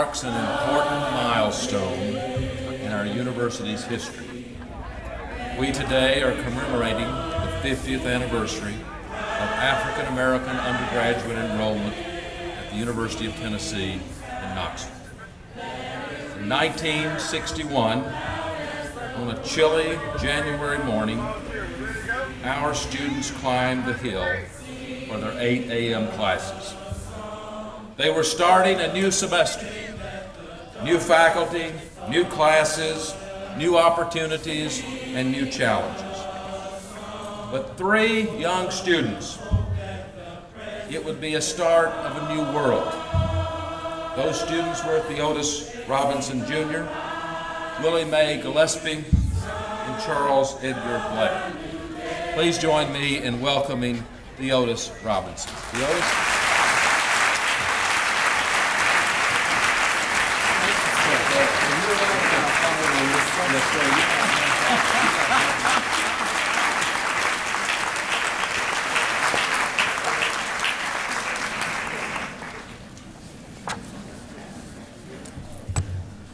marks an important milestone in our university's history. We today are commemorating the 50th anniversary of African American undergraduate enrollment at the University of Tennessee in Knoxville. In 1961, on a chilly January morning, our students climbed the hill for their 8 a.m. classes. They were starting a new semester, new faculty, new classes, new opportunities, and new challenges. But 3 young students, it would be a start of a new world. Those students were Theotis Robinson Jr., Willie Mae Gillespie, and Charles Edgar Blake. Please join me in welcoming Theotis Robinson. Theotis.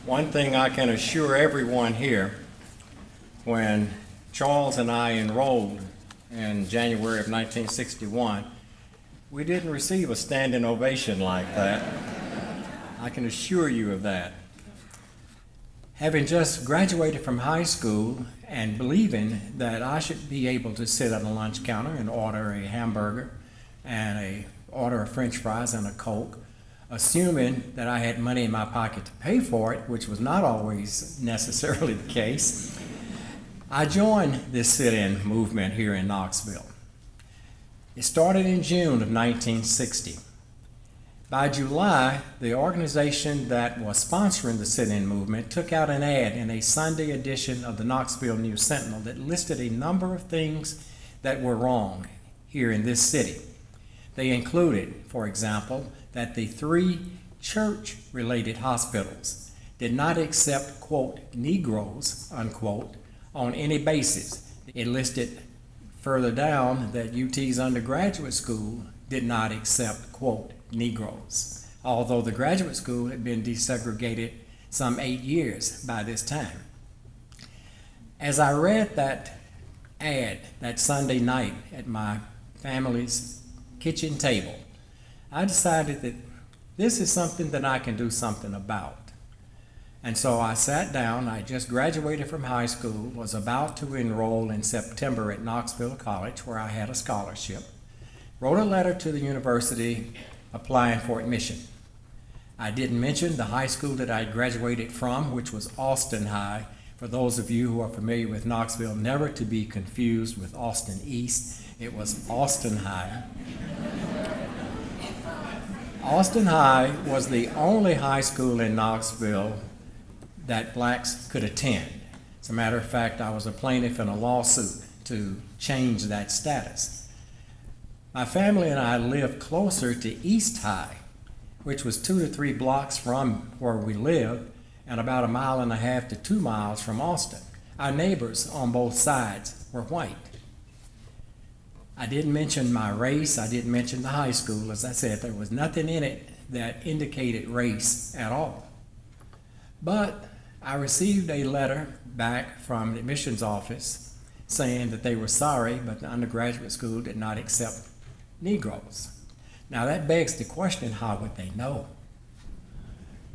One thing I can assure everyone here, when Charles and I enrolled in January of 1961, we didn't receive a standing ovation like that. I can assure you of that. Having just graduated from high school and believing that I should be able to sit at a lunch counter and order a hamburger and order a French fries and a Coke, assuming that I had money in my pocket to pay for it, which was not always necessarily the case, I joined this sit-in movement here in Knoxville. It started in June of 1960. By July, the organization that was sponsoring the sit-in movement took out an ad in a Sunday edition of the Knoxville News Sentinel that listed a number of things that were wrong here in this city. They included, for example, that the 3 church-related hospitals did not accept, quote, Negroes, unquote, on any basis. It listed further down that UT's undergraduate school did not accept, quote, Negroes, although the graduate school had been desegregated some 8 years by this time. As I read that ad that Sunday night at my family's kitchen table, I decided that this is something that I can do something about. And so I sat down. I just graduated from high school, was about to enroll in September at Knoxville College, where I had a scholarship, wrote a letter to the university applying for admission. I didn't mention the high school that I graduated from, which was Austin High. For those of you who are familiar with Knoxville, never to be confused with Austin East. It was Austin High. Austin High was the only high school in Knoxville that blacks could attend. As a matter of fact, I was a plaintiff in a lawsuit to change that status. My family and I lived closer to East High, which was 2 to 3 blocks from where we lived and about 1.5 miles to 2 miles from Austin. Our neighbors on both sides were white. I didn't mention my race. I didn't mention the high school. As I said, there was nothing in it that indicated race at all. But I received a letter back from the admissions office saying that they were sorry, but the undergraduate school did not accept Negroes. Now that begs the question, how would they know?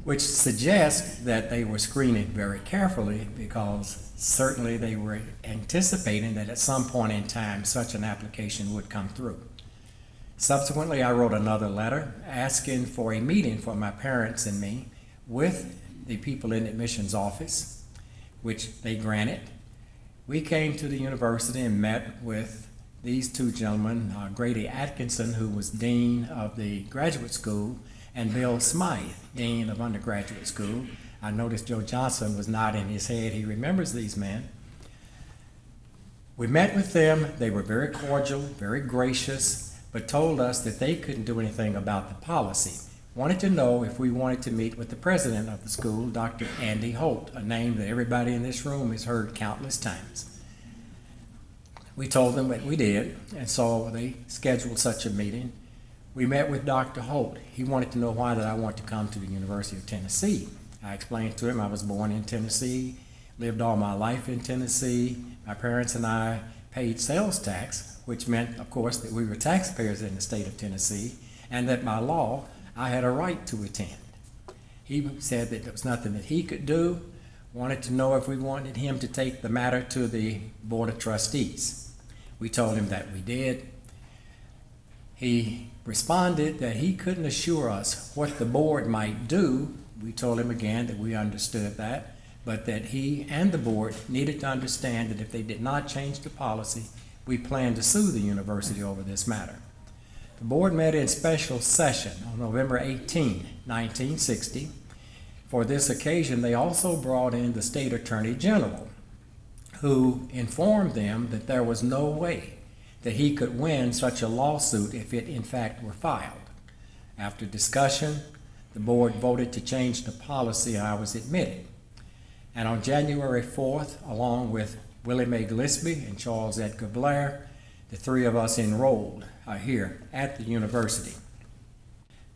Which suggests that they were screening very carefully, because certainly they were anticipating that at some point in time such an application would come through. Subsequently, I wrote another letter asking for a meeting for my parents and me with the people in the admissions office, which they granted. We came to the university and met with these 2 gentlemen, Grady Atkinson, who was dean of the graduate school, and Bill Smythe, dean of undergraduate school. I noticed Joe Johnson was nodding his head. He remembers these men. We met with them. They were very cordial, very gracious, but told us that they couldn't do anything about the policy. Wanted to know if we wanted to meet with the president of the school, Dr. Andy Holt, a name that everybody in this room has heard countless times. We told them that we did, and so they scheduled such a meeting. We met with Dr. Holt. He wanted to know why did I want to come to the University of Tennessee. I explained to him I was born in Tennessee, lived all my life in Tennessee. My parents and I paid sales tax, which meant, of course, that we were taxpayers in the state of Tennessee, and that by law, I had a right to attend. He said that there was nothing that he could do, wanted to know if we wanted him to take the matter to the Board of Trustees. We told him that we did. He responded that he couldn't assure us what the board might do. We told him again that we understood that, but that he and the board needed to understand that if they did not change the policy, we planned to sue the university over this matter. The board met in special session on November 18, 1960. For this occasion, they also brought in the state attorney general, who informed them that there was no way that he could win such a lawsuit if it in fact were filed. After discussion, the board voted to change the policy and I was admitted. And on January 4th, along with Willie Mae Gillespie and Charles Edgar Blair, the three of us enrolled here at the university.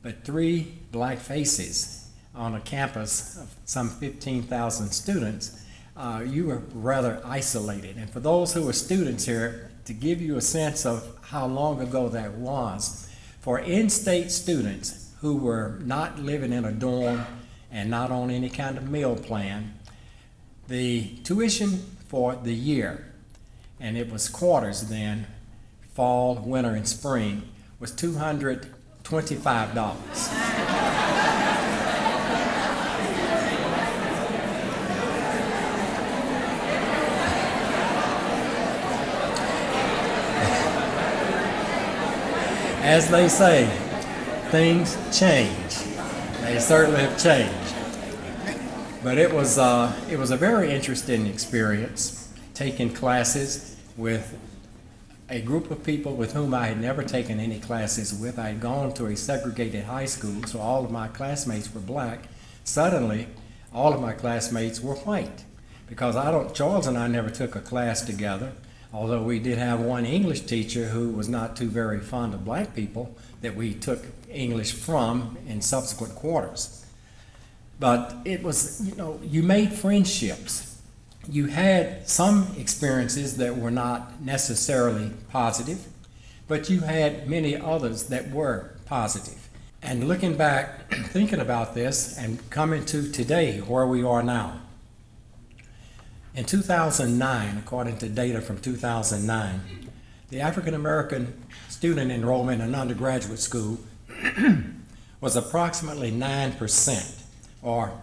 But three black faces on a campus of some 15,000 students, you were rather isolated. And for those who were students here, to give you a sense of how long ago that was, for in-state students who were not living in a dorm and not on any kind of meal plan, the tuition for the year, and it was quarters then, fall, winter, and spring, was $225. As they say, things change. They certainly have changed. But it was a very interesting experience, taking classes with a group of people with whom I had never taken any classes with. I had gone to a segregated high school, so all of my classmates were black. Suddenly, all of my classmates were white, because Charles and I never took a class together, although we did have one English teacher who was not too very fond of black people that we took English from in subsequent quarters. But it was, you made friendships. You had some experiences that were not necessarily positive, but you had many others that were positive. And looking back, thinking about this, and coming to today, where we are now. In 2009, according to data from 2009, the African American student enrollment in undergraduate school was approximately 9%, or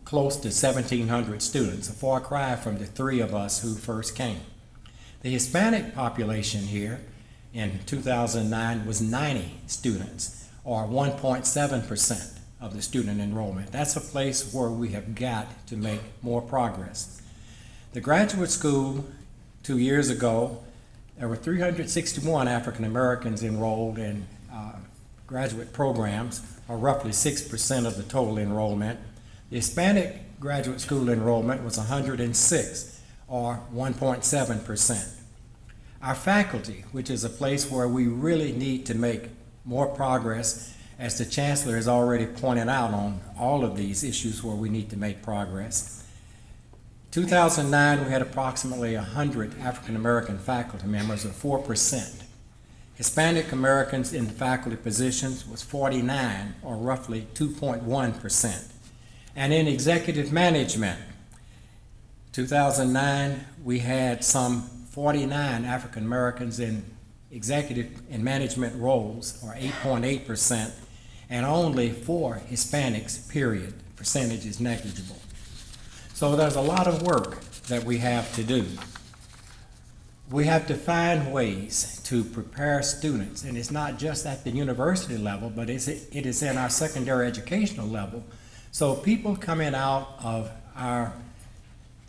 close to 1,700 students, a far cry from the three of us who first came. The Hispanic population here in 2009 was 90 students, or 1.7% of the student enrollment. That's a place where we have got to make more progress. The graduate school 2 years ago, there were 361 African Americans enrolled in graduate programs, or roughly 6% of the total enrollment. The Hispanic graduate school enrollment was 106, or 1.7%. Our faculty, which is a place where we really need to make more progress, as the Chancellor has already pointed out on all of these issues where we need to make progress. 2009, we had approximately 100 African American faculty members, or 4%. Hispanic Americans in faculty positions was 49, or roughly 2.1%. And in executive management, 2009, we had some 49 African Americans in executive and management roles, or 8.8%, and only 4 Hispanics, period. Percentage is negligible. So there's a lot of work that we have to do. We have to find ways to prepare students, and it's not just at the university level, but it is in our secondary educational level. So people coming out of our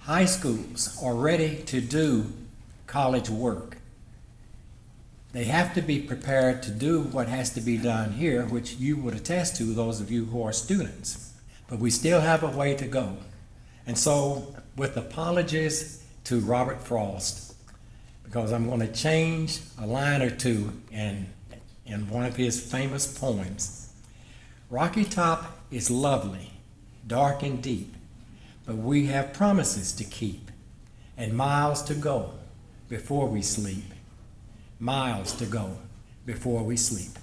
high schools are ready to do college work. They have to be prepared to do what has to be done here, which you would attest to, those of you who are students. But we still have a way to go. And so, with apologies to Robert Frost, because I'm going to change a line or two in in one of his famous poems. Rocky Top is lovely, dark and deep, but we have promises to keep and miles to go before we sleep. Miles to go before we sleep.